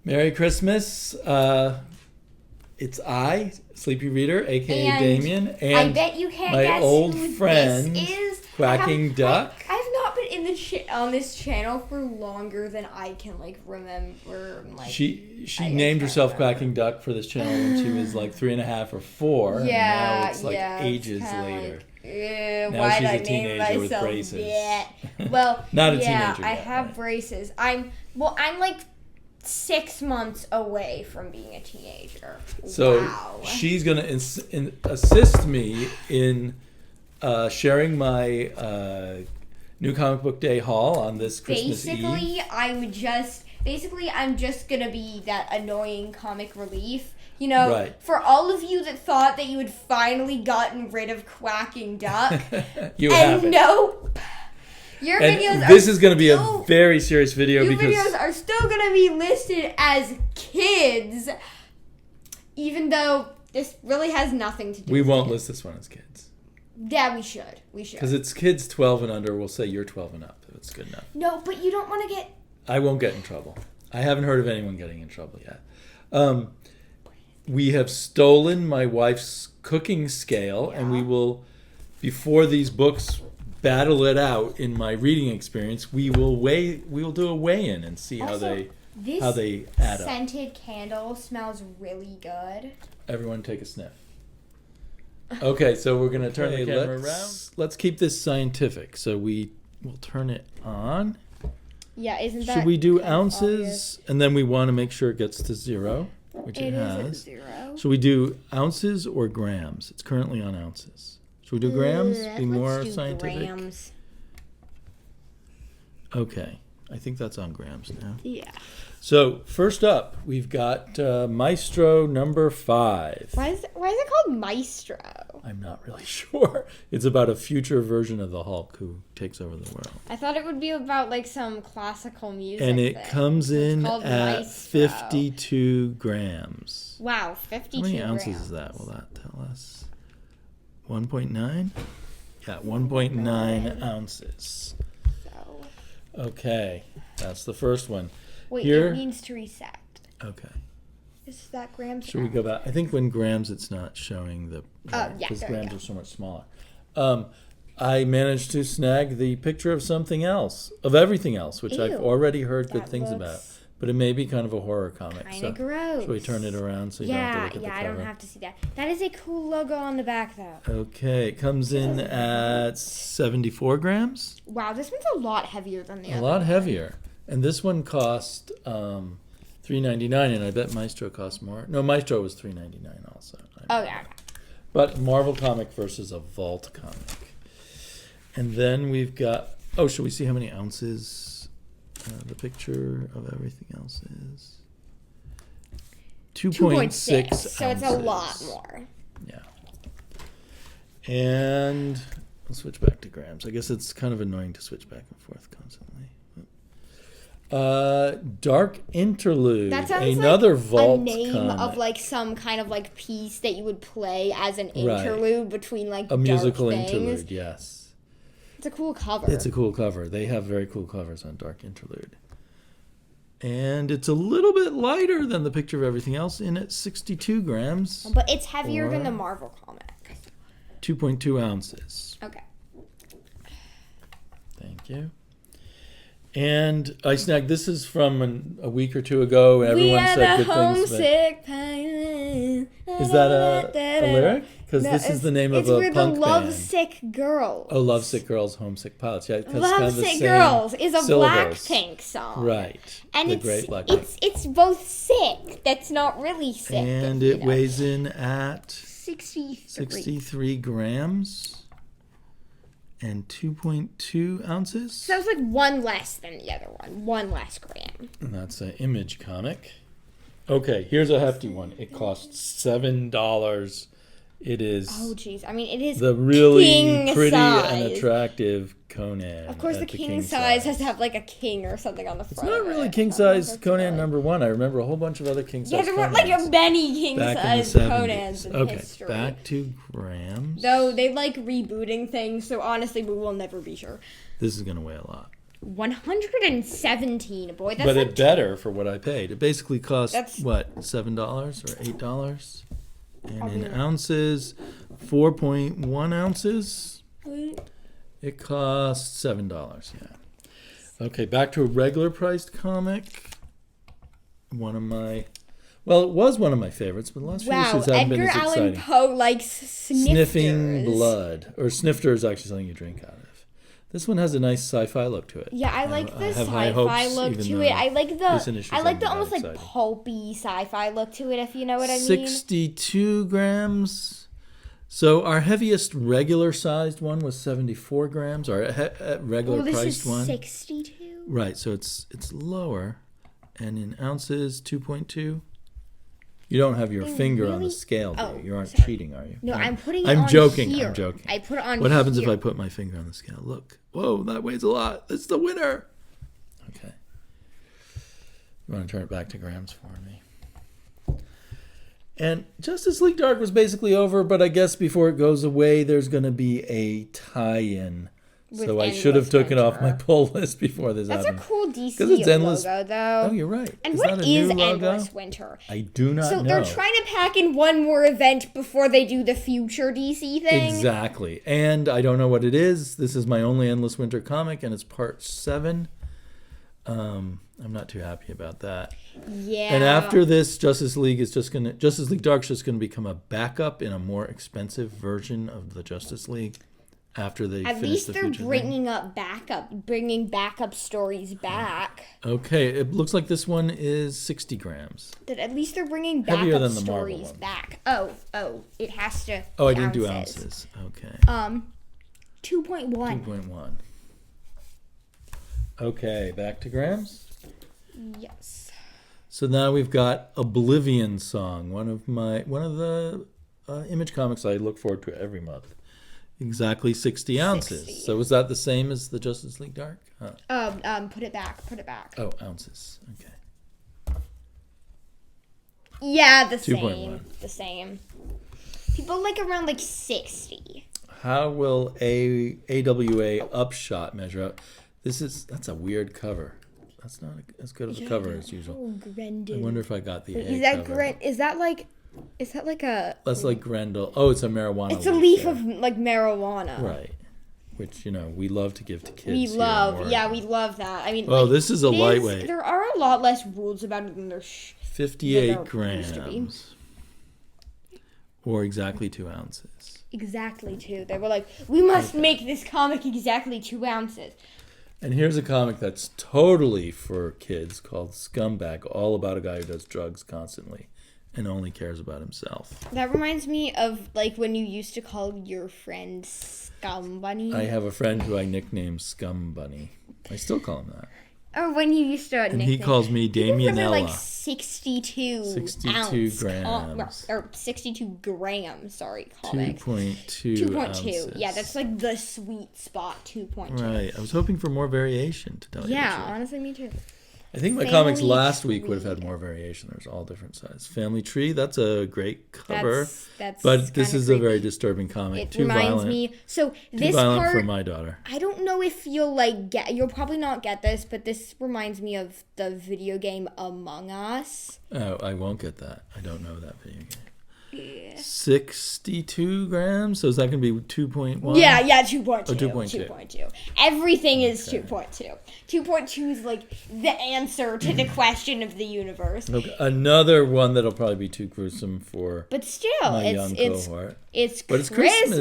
Merry Christmas. It's I, Sleepy Reader, a.k.a. And Damien, and I bet you can't my guess old who friend, this is. Quacking Duck. I've not been in on this channel for longer than I can remember. She I named can't herself remember. Quacking Duck for this channel when she was like 3.5 or 4. Yeah, and now it's ages later. Now Why she's did I a name teenager with myself braces. that? Well, Not a yeah, teenager I yet, have right? braces. I'm like 6 months away from being a teenager. So wow. she's going to assist me in sharing my new comic book day haul on this Christmas Eve. Basically, I'm just gonna be that annoying comic relief. You know, Right. For all of you that thought that you had finally gotten rid of Quacking Duck, You and haven't. nope. Your And videos this are is going to be a still- very serious video Your because videos are still gonna be listed as kids, even though this really has nothing to do. we with won't kids. list this one as kids. Yeah, we should. Because it's kids 12 and under. We'll say you're 12 and up. It's good enough. No, but you don't want to get. I won't get in trouble. I haven't heard of anyone getting in trouble yet. We have stolen my wife's cooking scale, and we will, before these books battle it out in my reading experience, we will do a weigh-in and see how they add up. Scented candle smells really good. Everyone take a sniff. Okay, so we're going to turn the camera around. Let's keep this scientific. So we will turn it on. Yeah, isn't that? Should we do kind of ounces? obvious? And then we want to make sure it gets to 0, which it It is has. at 0. Should we do ounces or grams? It's currently on ounces. Should we do grams? Be more Let's do scientific? grams. Okay. I think that's on grams now. Yeah. So first up, we've got Maestro number 5. Why is it called Maestro? I'm not really sure. It's about a future version of the Hulk who takes over the world. I thought it would be about some classical music. And it thing. comes in called at Maestro. 52 grams. Wow, 52 How many ounces grams. is that? Will that tell us? 1.9? Yeah, 1.9 ounces. So, Okay, that's the first one. wait, Here- it means to reset. Okay. Is that grams? Should we go back? I think when grams, it's not showing the... yeah, Because there we grams go. are so much smaller. I managed to snag the picture of something else, of everything else, which I've Ew. already heard good That things looks about. But it may be kind of a horror comic. Kinda gross. Should we turn it around so you don't have to Yeah, look at the I cover? don't have to see that. That is a cool logo on the back, though. Okay, it comes in at 74 grams. Wow, this one's a lot heavier than the A other. lot heavier. And this one cost $3.99, and I bet Maestro cost more. No, Maestro was $3.99 also. Oh, yeah. But Marvel comic versus a Vault comic. And then we've got... Oh, should we see how many ounces the picture of everything else is? 2.6 ounces. So it's a lot more. Yeah. And I'll switch back to grams. I guess it's kind of annoying to switch back and forth constantly. Dark Interlude. That sounds Another like Vault a name comic. of some kind of piece that you would play as an Right. interlude between A dark musical things. interlude, yes. It's a cool cover. It's a cool cover. They have very cool covers on Dark Interlude. And it's a little bit lighter than the picture of everything else in at 62 grams, But it's heavier than Or- the Marvel comic. 2.2 ounces. Okay. Thank you. And I snagged, this is from a week or two ago. Everyone said good things. homesick pain. Is that a lyric? Because this is the name of a It's punk the band. Lovesick Girls. Oh, Lovesick Girls, Homesick Pilots. Yeah, 'cause it's kind of the Lovesick same Girls is a syllables. Blackpink song. Right. And the it's great Blackpink. it's both sick. That's not really sick. And you it know. weighs in at 63. 63 grams and 2.2 ounces. So it's one less than the other one. One less gram. And that's an Image comic. Okay, here's a hefty one. It costs $7. It is Oh, jeez. I mean, it is the really king pretty size. and attractive Conan. Of course, at the king size has to have a king or something on the It's front. not of really it. king size Conan #1. I remember a whole bunch of other king Yeah, size there were Conans many king back size in the Conans 70s. in Okay, history. back to grams. Though they like rebooting things, so honestly, we will never be sure. This is going to weigh a lot. $117, boy. That's But like it better for what I paid. It basically cost, That's- what, $7 or $8? And in Okay. ounces, 4.1 ounces, it costs $7, yeah. Okay, back to a regular priced comic. One of my, well, it was one of my favorites, but the last few wow. issues haven't been Edgar as Allan exciting. Poe likes Sniffing snifters. blood. Or snifter is actually something you drink out of. This one has a nice sci-fi look to it. Yeah, I like the have high sci-fi hopes, look even to though it. I like recent the issues I like the haven't almost been like exciting. pulpy sci-fi look to it, if you know what I mean. 62 grams. So our heaviest regular sized one was 74 grams. Our regular Well, this priced is one. 62. Right, so it's lower. And in ounces, 2.2. You don't have your finger on the really- scale, do Oh, you? You aren't sorry. cheating, are you? No, I'm putting it I'm on joking. here. I'm joking. I put it on What happens if here. I put my finger on the scale? Look. Whoa, that weighs a lot. It's the winner. Okay. You want to turn it back to grams for me? And Justice League Dark was basically over, but I guess before it goes away, there's going to be a tie-in. With So I should have Endless taken off my Winter. pull list before this That's a happened. cool DC 'Cause it's endless- logo, though. Oh, you're right. And is what that a is new logo? Endless Winter? I do not So know. they're trying to pack in one more event before they do the future DC thing. Exactly. And I don't know what it is. This is my only Endless Winter comic, and it's part 7. I'm not too happy about that. Yeah. And after this, Justice League Dark's just gonna become a backup in a more expensive version of the Justice League. After they At finish least the they're future bringing backup stories back. thing. Okay, it looks like this one is 60 grams. That at least they're bringing Heavier backup than the Marvel stories one. back. Oh, it has to. Oh, I be didn't do ounces. Okay. 2.1. 2.1. Okay, back to grams. Yes. So now we've got Oblivion Song, one of the Image comics I look forward to every month. Exactly 60 ounces. 60. So is that the same as the Justice League Dark? Huh. Put it back. Oh, ounces. Okay. Yeah, the 2.1. same. The same. People like around like 60. How will AWA Upshot measure up? That's a weird cover. That's not as good of a cover as usual. Oh, Grendel. I wonder if I got the A Is that cover. Is that like a? That's like Grendel. Oh, it's a marijuana. It's a leaf yeah. of like marijuana. Right. Which, we love to give to kids. We here love, in yeah, Oregon. we love that. I mean, Well, like, this is a it lightweight. There are a lot less rules about it than there 58 used to be. grams. Or exactly 2 ounces. Exactly 2. They were like, we must make this comic exactly 2 ounces. And here's a comic that's totally for kids called Scumbag, all about a guy who does drugs constantly and only cares about himself. That reminds me of like when you used to call your friend Scum Bunny. I have a friend who I nicknamed Scum Bunny. I still call him that. Or when you used to And he calls me People remember, Damianella. like 62 62 grams. or 62 grams, sorry, comics. 2.2 2.2. ounces. Yeah, that's like the sweet spot, 2.2. Right. I was hoping for more variation, to tell you the Yeah, truth. honestly, me too. I think my Family comics last week would have had Tree. more variation. There's all different sizes. Family Tree, that's a great cover. That's But this kinda is a creepy. very disturbing comic. It Too reminds violent. me. So Too this violent part, for my daughter. I don't know if you'll you'll probably not get this, but this reminds me of the video game Among Us. Oh, I won't get that. I don't know that video game. Yeah. 62 grams? So is that going to be 2.1? Yeah, 2.2. Oh, 2.2. 2.2. Everything is 2.2. 2.2 is like the answer to the question of the universe. Okay. Another one that'll probably be too gruesome for But still, my young it's cohort. But it's Christmas.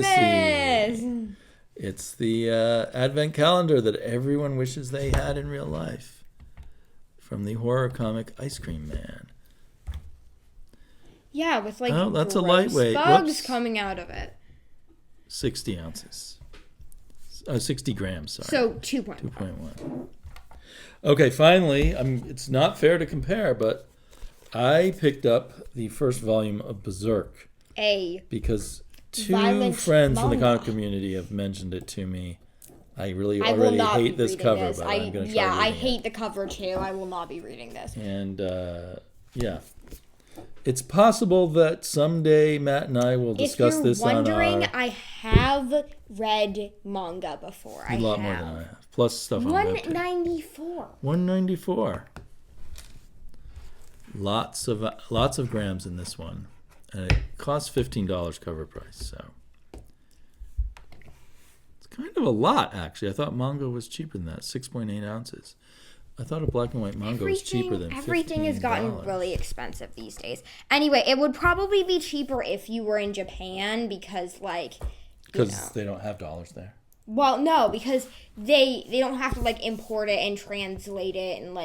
Christmassy. It's the advent calendar that everyone wishes they had in real life. From the horror comic Ice Cream Man. Yeah, with like Oh, that's a gross lightweight. bugs Whoops. coming out of it. 60 ounces. 60 grams, sorry. So 2.1. 2.1. Okay, finally, it's not fair to compare, but I picked up the first volume of Berserk because two violent friends in the manga. comic community have mentioned it to me. I really I will already not hate be this reading cover, this. but I'm going to try I reading hate the cover too. I will not be reading this. it. And yeah, it's possible that someday Matt and I will discuss if you're this wondering, on our... I have read manga before. A lot more than I have. plus stuff on web page. $194. $194. Lots of grams in this one, and it costs $15 cover price. So it's kind of a lot, actually. I thought manga was cheaper than that, 6.8 ounces. I thought a black and white manga was cheaper than $15. Everything has gotten really expensive these days. Anyway, it would probably be cheaper if you were in Japan because, they don't have dollars there. Well, no, because they don't have to, import it and translate it and,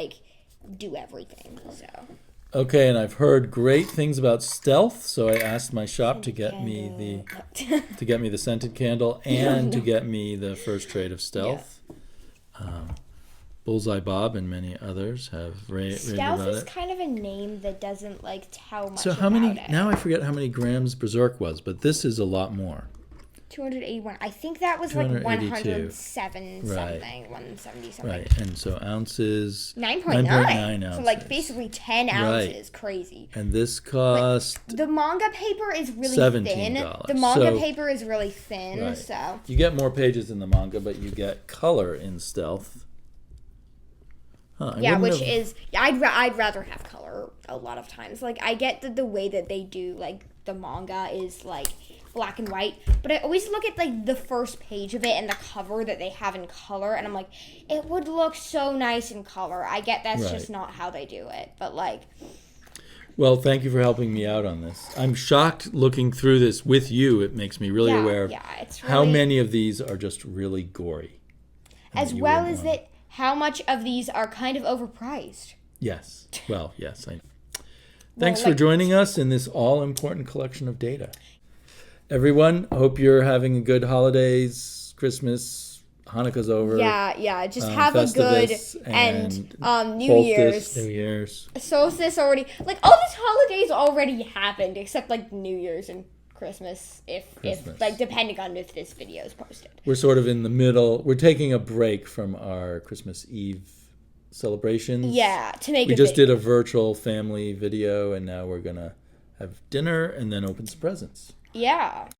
do everything, so... Okay, and I've heard great things about Stealth, so I asked my shop to get me the scented candle and to get me the first trade of Stealth. Yeah. Bullseye Bob and many others have raved about it. Stealth is kind of a name that doesn't tell much. So how many? Now I forget how many grams Berserk was, but this is a lot more. 281. I think that was 107 something, 170 something. Right, and so ounces 9.9 ounces. So basically 10 ounces. Right. Crazy. And this cost the manga paper is really $17. thin. The manga paper is really thin, right. So you get more pages in the manga, but you get color in Stealth. I'd rather have color a lot of times. I get the way that they do the manga is black and white, but I always look at the first page of it and the cover that they have in color, and I'm like, it would look so nice in color. I get that's just not how they do it, but Well, thank you for helping me out on this. I'm shocked looking through this with you. It makes me really aware of how many of these are just really gory. As well as that, how much of these are kind of overpriced. Yes. Well, yes. I know. Thanks for joining us in this all-important collection of data. Everyone, hope you're having a good holidays, Christmas, Hanukkah's over. Yeah. Just have a good and New Year's. Solstice already. All these holidays already happened, except New Year's and Christmas, if depending on if this video is posted. We're sort of in the middle. We're taking a break from our Christmas Eve celebrations. Yeah, we just did a virtual family video, and now we're gonna have dinner and then open some presents. Yeah.